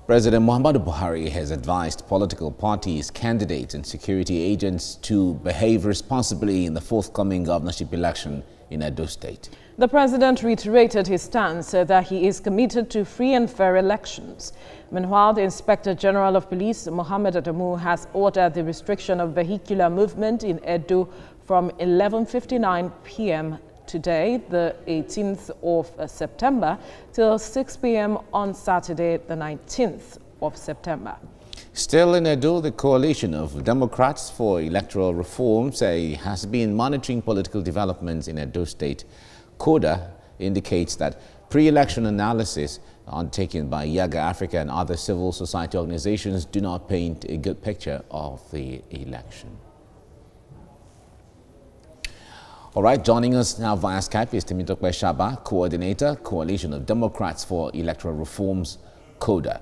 President Muhammadu Buhari has advised political parties, candidates and security agents to behave responsibly in the forthcoming governorship election in Edo State. The president reiterated his stance that he is committed to free and fair elections. Meanwhile, the Inspector General of Police, Mohammed Adamu, has ordered the restriction of vehicular movement in Edo from 11:59 p.m. today, the 18th of September, till 6 p.m. on Saturday, the 19th of September. Still in Edo, the coalition of Democrats for Electoral Reform say has been monitoring political developments in Edo State. CODER indicates that pre-election analysis undertaken by Yaga Africa and other civil society organizations do not paint a good picture of the election. All right, joining us now via Skype is Temitope Shaba, Coordinator, Coalition of Democrats for Electoral Reforms, CODER.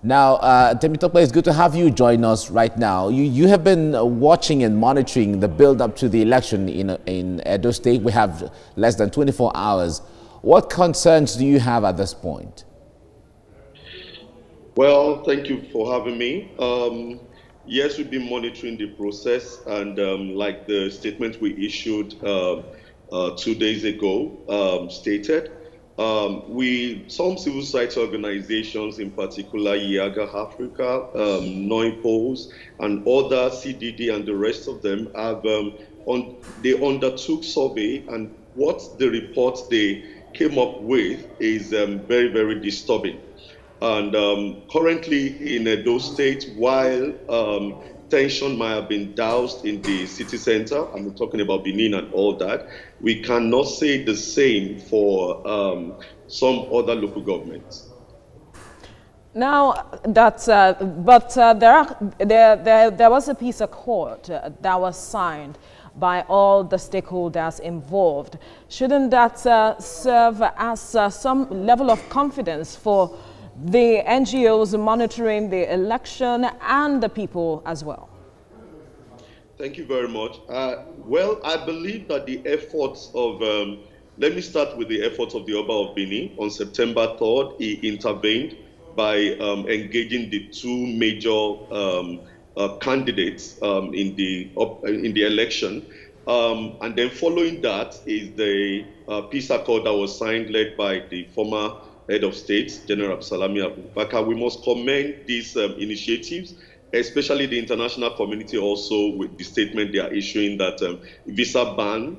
Now, Temitope, it's good to have you join us right now. You have been watching and monitoring the build-up to the election in Edo State. We have less than 24 hours. What concerns do you have at this point? Well, thank you for having me. Yes, we've been monitoring the process, and like the statement we issued 2 days ago stated, some civil society organizations, in particular Yaga Africa, NOIPOS, and other CDD and the rest of them, have they undertook survey, and what the reports they came up with is very, very disturbing. And currently in Edo State, while tension might have been doused in the city center, I'm talking about Benin and all that, we cannot say the same for some other local governments. Now, that's, there was a peace accord that was signed by all the stakeholders involved. Shouldn't that serve as some level of confidence for the NGOs monitoring the election and the people as well? Thank you very much. Well, I believe that the efforts of, let me start with the efforts of the Oba of Benin. On September 3rd, he intervened by engaging the two major candidates in the election. And then following that is the peace accord that was signed, led by the former head of state, General Salami Abubakar. We must commend these initiatives, especially the international community also, with the statement they are issuing that visa ban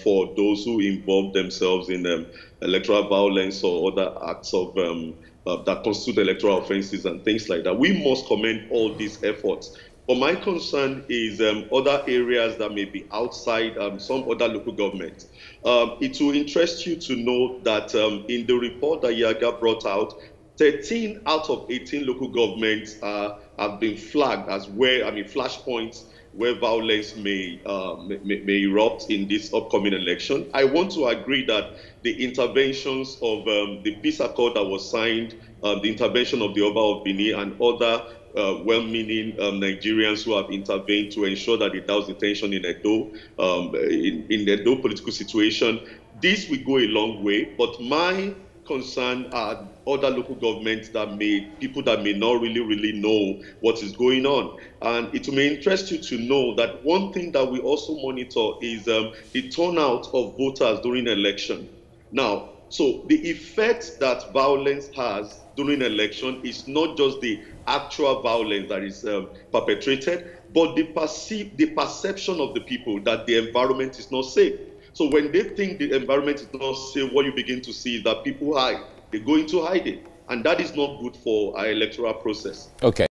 for those who involve themselves in electoral violence or other acts of that constitute electoral offenses and things like that. We must commend all these efforts. But my concern is other areas that may be outside some other local governments. It will interest you to know that in the report that Yaga brought out, 13 out of 18 local governments have been flagged as flashpoints where violence may erupt in this upcoming election. I want to agree that the interventions of the peace accord that was signed, the intervention of the Oba of Benin and other well-meaning Nigerians who have intervened to ensure that it douse the tension in Edo, in the Edo political situation, this will go a long way. But my concern are other local governments people that may not really know what is going on. And it may interest you to know that one thing that we also monitor is the turnout of voters during election. Now, so the effect that violence has during election is not just the actual violence that is perpetrated, but the perception of the people that the environment is not safe. So when they think the environment is not safe, what you begin to see is that people hide. They go into hiding. And that is not good for our electoral process. Okay.